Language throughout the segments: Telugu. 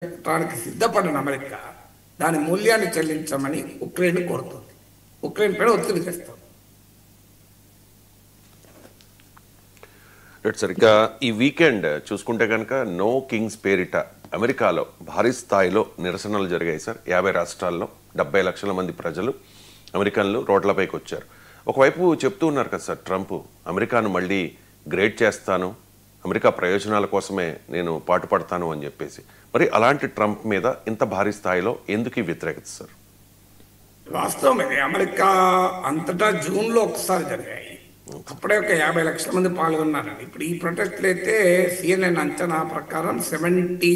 చేయడానికి సిద్ధపడిన అమెరికా దాని మూల్యాన్ని చెల్లించమని ఉక్రెయిన్ కోరుతుంది. ఉక్రెయిన్ పైన ఒత్తిడి చేస్తుంది. సరిగ్గా ఈ వీకెండ్ చూసుకుంటే కనుక నో కింగ్స్ పేరిట అమెరికాలో భారీ స్థాయిలో నిరసనలు జరిగాయి సార్. 50 రాష్ట్రాల్లో 70 లక్షల మంది ప్రజలు అమెరికన్లు రోడ్లపైకి వచ్చారు. ఒకవైపు చెప్తూ ఉన్నారు కదా సార్, ట్రంప్ అమెరికాను మళ్ళీ గ్రేట్ చేస్తాను, అమెరికా ప్రయోజనాల కోసమే నేను పాటుపడతాను అని చెప్పేసి. మరి అలాంటి ట్రంప్ మీద ఇంత భారీ స్థాయిలో ఎందుకు ఈ వ్యతిరేకత సార్? వాస్తవం ఇది. అమెరికా అంతటా జూన్లో ఒకసారి జరిగాయి. అప్పుడే ఒక 50 లక్షల మంది పాల్గొన్నారండి. ఇప్పుడు ఈ ప్రొటెస్ట్లు అయితే సిఎన్ఎన్ అంచనా ప్రకారం 70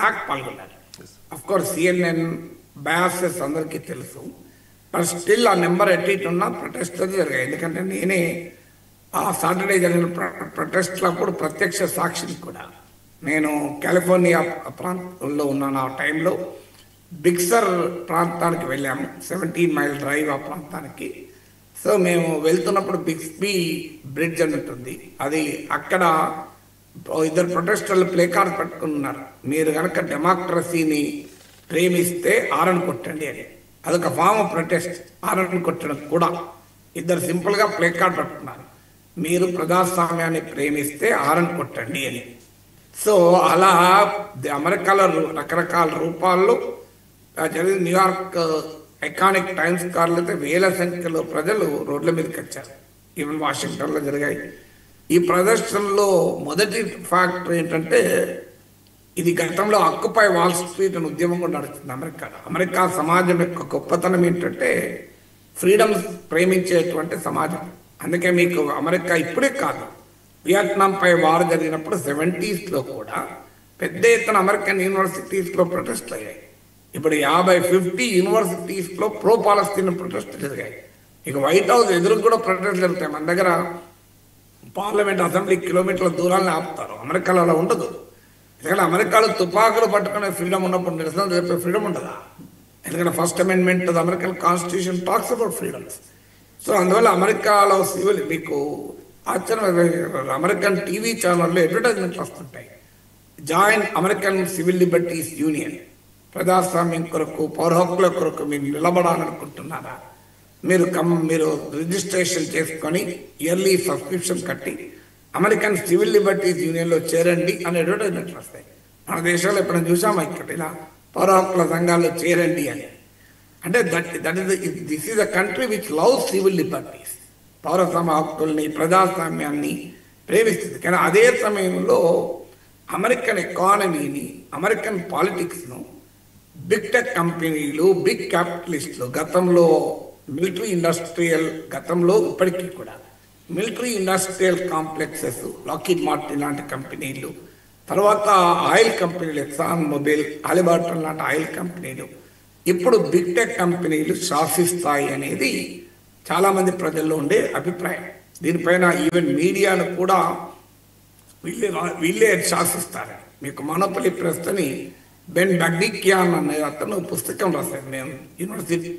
లాక్ పాల్గొన్నారు. అఫ్ కోర్స్ సిఎన్ఎన్ బయాసెస్ అందరికీ తెలుసు. బట్ స్టిల్ ఆ నెంబర్ ఎట్టిట్ ఉన్న ప్రొటెస్ట్లు జరిగాయి. ఎందుకంటే నేనే ఆ సాటర్డే జరిగిన ప్రొటెస్ట్లప్పుడు ప్రత్యక్ష సాక్షిని కూడా. నేను కాలిఫోర్నియా ప్రాంతంలో ఉన్నాను. ఆ టైంలో బిక్సర్ ప్రాంతానికి వెళ్ళాము. 17 మైల్ డ్రైవ్ ఆ ప్రాంతానికి. సో మేము వెళ్తున్నప్పుడు బిక్స్బీ బ్రిడ్జ్ అని ఉంటుంది. అది అక్కడ ఇద్దరు ప్రొటెస్టర్లు ప్లే కార్డ్ పెట్టుకున్నారు. మీరు కనుక డెమోక్రసీని ప్రేమిస్తే ఆరని కొట్టండి అని. అదొక ఫామ్ ఆఫ్ ప్రొటెస్ట్. ఆరని కొట్టడం కూడా ఇద్దరు సింపుల్గా ప్లే కార్డ్ పెట్టుకున్నారు. మీరు ప్రజాస్వామ్యాన్ని ప్రేమిస్తే ఆరని కొట్టండి అని. సో అలా అమెరికాలో రకరకాల రూపాల్లో జరిగిన న్యూయార్క్ ఐకానిక్ టైమ్స్ కార్లు అయితే వేల సంఖ్యలో ప్రజలు రోడ్ల మీదకి వచ్చారు. ఈవెన్ వాషింగ్టన్లో జరిగాయి. ఈ ప్రదర్శనలో మొదటి ఫ్యాక్టర్ ఏంటంటే, ఇది గతంలో ఆక్యుపై వాల్ స్ట్రీట్ అని ఉద్యమం కూడా నడుస్తుంది అమెరికాలో. అమెరికా సమాజం యొక్క గొప్పతనం ఏంటంటే ఫ్రీడమ్ ప్రేమించేటువంటి సమాజం. అందుకే మీకు అమెరికా ఇప్పుడే కాదు, వియత్నాంపై వార్ జరిగినప్పుడు 70s కూడా పెద్ద ఎత్తున అమెరికన్ యూనివర్సిటీస్లో ప్రొటెస్ట్లు అయ్యాయి. ఇప్పుడు 50 యూనివర్సిటీస్లో ప్రో పాలస్తీన్ ప్రొటెస్ట్ జరిగాయి. ఇక వైట్ హౌస్ ఎదురు కూడా ప్రొటెస్ట్ జరుగుతాయి. మన దగ్గర పార్లమెంట్ అసెంబ్లీ కిలోమీటర్ల దూరాన్ని ఆపుతారు. అమెరికాలో అలా ఉండదు. ఎందుకంటే అమెరికాలో తుపాకులు పట్టుకునే ఫ్రీడమ్ ఉన్నప్పుడు నిరసన చెప్పే ఫ్రీడమ్ ఉండదా? ఎందుకంటే first amendment American constitution talks about freedoms. So అందువల్ల అమెరికాలో సివిల్ మీకు ఆశ్చర్యం, అమెరికన్ టీవీ ఛానల్లో అడ్వర్టైజ్మెంట్లు వస్తుంటాయి. Join American civil liberties union. ప్రజాస్వామ్యం కొరకు, పౌర హక్కుల కొరకు మీరు నిలబడాలనుకుంటున్నారా? మీరు రిజిస్ట్రేషన్ చేసుకొని ఇయర్లీ సబ్స్క్రిప్షన్ కట్టి అమెరికన్ సివిల్ లిబర్టీస్ యూనియన్లో చేరండి అని అడ్వర్టైజ్మెంట్లు వస్తాయి. మన దేశంలో ఎప్పుడైనా చూసామా ఇక్కడ ఇలా పౌర హక్కుల సంఘాల్లో చేరండి అని? అంటే this is a country which loves civil liberties. పౌరస్వామ్య హక్కుల్ని, ప్రజాస్వామ్యాన్ని ప్రేమిస్తుంది. కానీ అదే సమయంలో అమెరికన్ ఎకానమీని, అమెరికన్ పాలిటిక్స్ను బిగ్ టెక్ కంపెనీలు, బిగ్ క్యాపిటలిస్టులు, గతంలో మిలిటరీ ఇండస్ట్రియల్, గతంలో ఇప్పటికీ కూడా military industrial complexes, Lockheed Martin లాంటి కంపెనీలు, తర్వాత ఆయిల్ కంపెనీలు, ఎక్సాన్ మొబైల్, హాలిబర్టన్ లాంటి ఆయిల్ కంపెనీలు, ఇప్పుడు బిగ్ టెక్ కంపెనీలు శాసిస్తాయి అనేది చాలామంది ప్రజల్లో ఉండే అభిప్రాయం. దీనిపైన ఈవెన్ మీడియాను కూడా వీళ్ళే శాసిస్తారు. మీకు మోనోపలి ప్రెస్ అని బెన్ బగ్డికియాన్ అనే అతను పుస్తకం రాశారు. నేను యూనివర్సిటీ